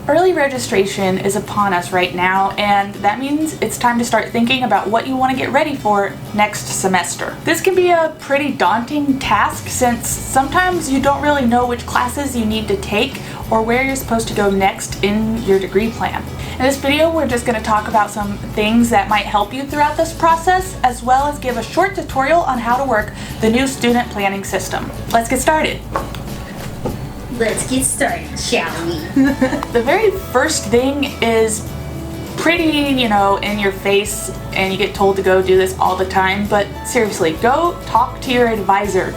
Early registration is upon us right now, and that means it's time to start thinking about what you want to get ready for next semester. This can be a pretty daunting task since sometimes you don't really know which classes you need to take or where you're supposed to go next in your degree plan. In this video, we're just going to talk about some things that might help you throughout this process, as well as give a short tutorial on how to work the new student planning system. Let's get started. Let's get started, shall we? The very first thing is pretty, in your face, and you get told to go do this all the time, but seriously, go talk to your advisor.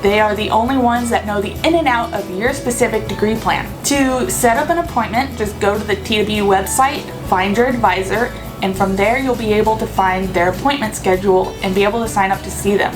They are the only ones that know the in and out of your specific degree plan. To set up an appointment, just go to the TWU website, find your advisor, and from there you'll be able to find their appointment schedule and be able to sign up to see them.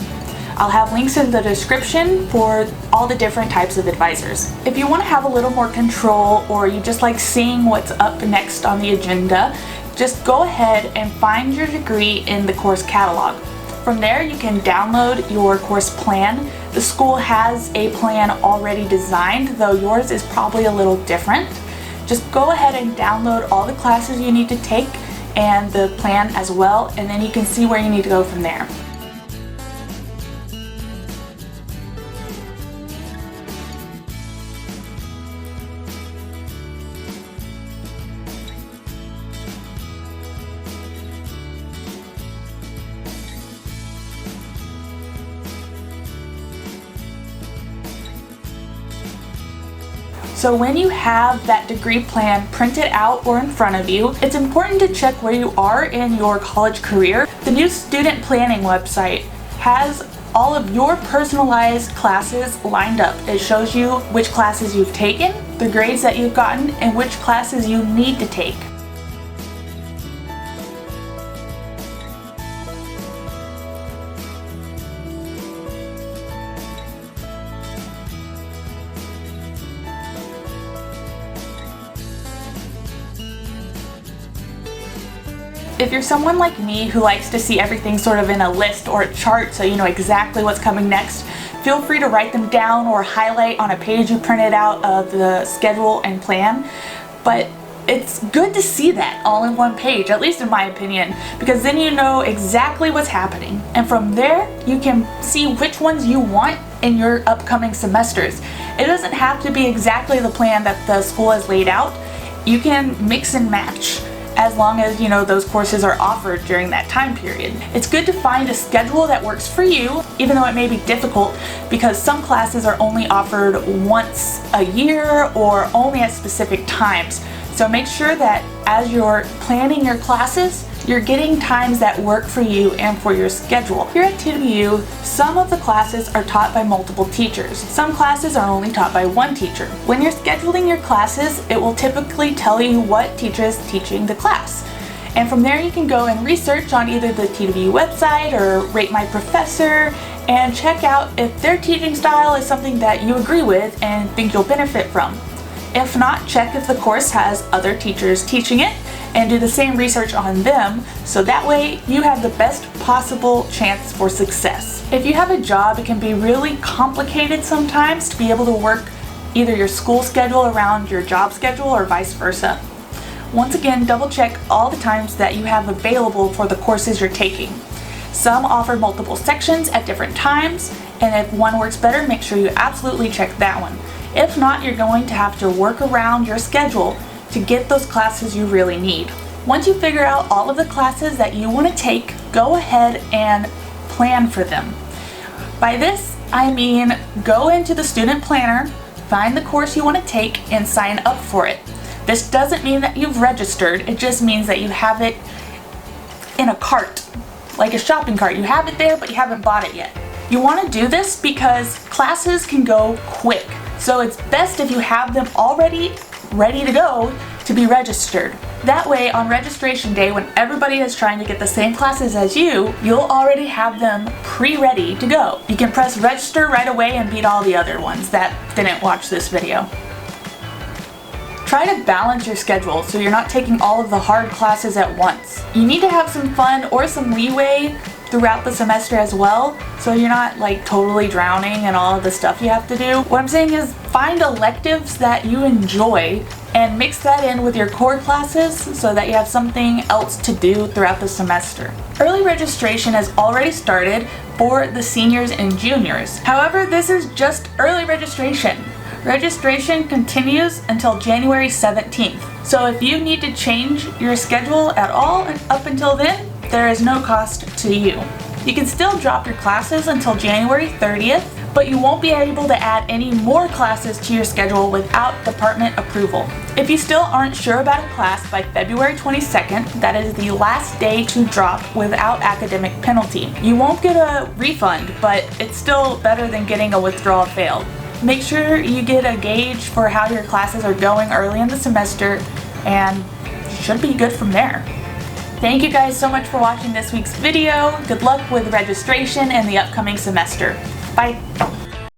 I'll have links in the description for all the different types of advisors. If you want to have a little more control, or you just like seeing what's up next on the agenda, just go ahead and find your degree in the course catalog. From there you can download your course plan. The school has a plan already designed, though yours is probably a little different. Just go ahead and download all the classes you need to take and the plan as well, and then you can see where you need to go from there. So when you have that degree plan printed out or in front of you, it's important to check where you are in your college career. The new student planning website has all of your personalized classes lined up. It shows you which classes you've taken, the grades that you've gotten, and which classes you need to take. If you're someone like me who likes to see everything sort of in a list or a chart so you know exactly what's coming next, feel free to write them down or highlight on a page you printed out of the schedule and plan. But it's good to see that all in one page, at least in my opinion, because then you know exactly what's happening. And from there, you can see which ones you want in your upcoming semesters. It doesn't have to be exactly the plan that the school has laid out. You can mix and match, as long as those courses are offered during that time period. It's good to find a schedule that works for you, even though it may be difficult, because some classes are only offered once a year or only at specific times. So make sure that as you're planning your classes, you're getting times that work for you and for your schedule. Here at TWU, some of the classes are taught by multiple teachers. Some classes are only taught by one teacher. When you're scheduling your classes, it will typically tell you what teacher is teaching the class. And from there you can go and research on either the TWU website or Rate My Professor and check out if their teaching style is something that you agree with and think you'll benefit from. If not, check if the course has other teachers teaching it and do the same research on them, so that way you have the best possible chance for success. If you have a job, it can be really complicated sometimes to be able to work either your school schedule around your job schedule or vice versa. Once again, double check all the times that you have available for the courses you're taking. Some offer multiple sections at different times, and if one works better, make sure you absolutely check that one. If not, you're going to have to work around your schedule to get those classes you really need. Once you figure out all of the classes that you want to take, go ahead and plan for them. By this, I mean go into the student planner, find the course you want to take, and sign up for it. This doesn't mean that you've registered, it just means that you have it in a cart, like a shopping cart. You have it there, but you haven't bought it yet. You want to do this because classes can go quick. So it's best if you have them already ready to go to be registered. That way, on registration day, when everybody is trying to get the same classes as you, you'll already have them pre-ready to go. You can press register right away and beat all the other ones that didn't watch this video. Try to balance your schedule so you're not taking all of the hard classes at once. You need to have some fun or some leeway throughout the semester as well, so you're not like totally drowning in all of the stuff you have to do. What I'm saying is find electives that you enjoy and mix that in with your core classes so that you have something else to do throughout the semester. Early registration has already started for the seniors and juniors. However, this is just early registration. Registration continues until January 17th. So if you need to change your schedule at all up until then, there is no cost to you. You can still drop your classes until January 30th, but you won't be able to add any more classes to your schedule without department approval. If you still aren't sure about a class by February 22nd, that is the last day to drop without academic penalty. You won't get a refund, but it's still better than getting a withdrawal failed. Make sure you get a gauge for how your classes are going early in the semester, and you should be good from there. Thank you guys so much for watching this week's video. Good luck with registration and the upcoming semester. Bye.